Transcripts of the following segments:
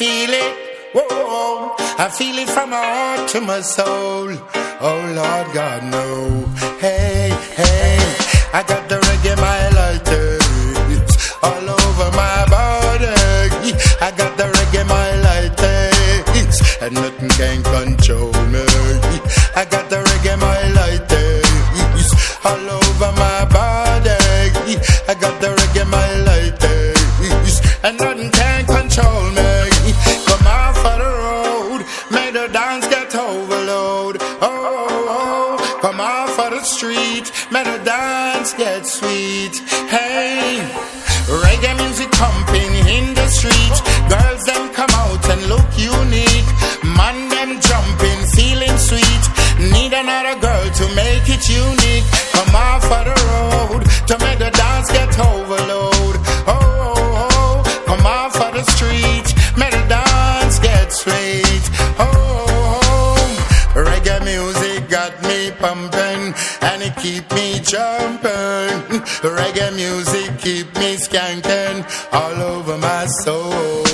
feel it. Whoa, I feel it from my heart to my soul. Oh Lord God, no. Hey, hey, I got the reggae my lighters all over my body. I got the reggae my lighters, and nothing can control me. I got the reggae my lighters all over my body. I got the reggae my lighters, and nothing can control me. Come out for the road, make the dance get overload. Oh, come out for the street, make the dance get sweet. Hey, reggae music pumping in the street. Girls them come out and look unique. Man them jumping, feeling sweet. Need another girl to make it unique. Come out for the road to make the dance get overload. Oh, come out for the street, make the dance get sweet. Oh, reggae music got me pumping and it keep me jumping. Reggae music keep me skanking all over my soul.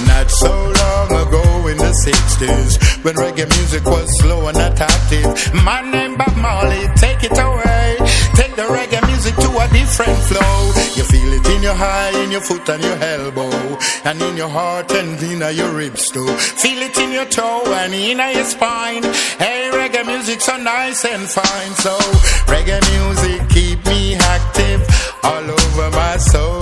Not so long ago in the 60s, when reggae music was slow and not active, my name Bob Marley, take it away. Take the reggae music to a different flow. You feel it in your eye, in your foot and your elbow, and in your heart and in your ribs too. Feel it in your toe and in your spine. Hey, reggae music so nice and fine. So reggae music keep me active all over my soul.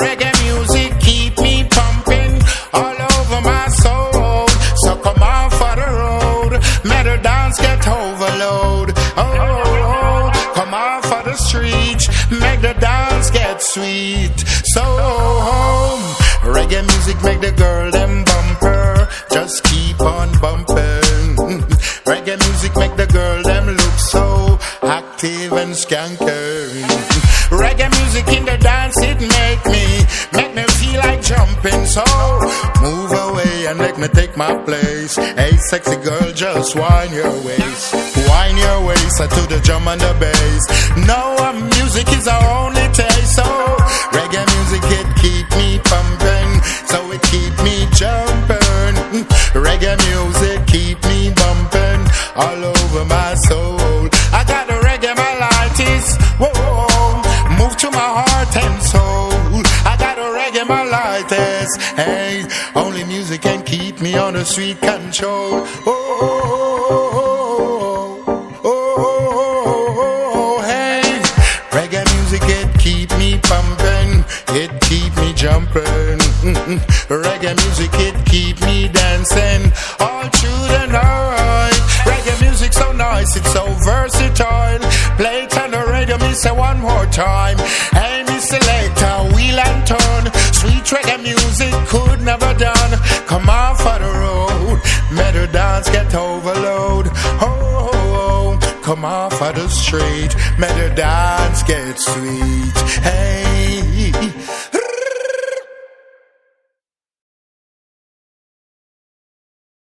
Reggae music keep me pumping all over my soul. So come on for the road, make the dance get overload. Oh, come on for the street, make the dance get sweet. So reggae music make the girl them bumper, just keep on bumping. Reggae music make the girl them look so active and skanking. Reggae music in the dance, it make me feel like jumping. So move away and make me take my place. Hey, sexy girl, just wind your waist. Wind your waist to the drum and the bass. Now music is our only taste. So reggae music, it keep me pumping, so it keep me jumping. Reggae music keep me bumping all over my soul. I got the reggae my lighters. Whoa, move to my heart and soul. I got a reggae my lighters. Hey, only music can keep me on the sweet control. Hey, reggae music, it keep me pumping, it keep me jumping. Reggae music, it keep me dancing all through the night. Reggae music so nice, it's so versatile. Play it on the radio, me say one more time. Hey, me selector, wheel and turn. Sweet reggae music could never done. Come on for the road, make the dance get overload. Oh, come on for the street, make the dance get sweet. Hey,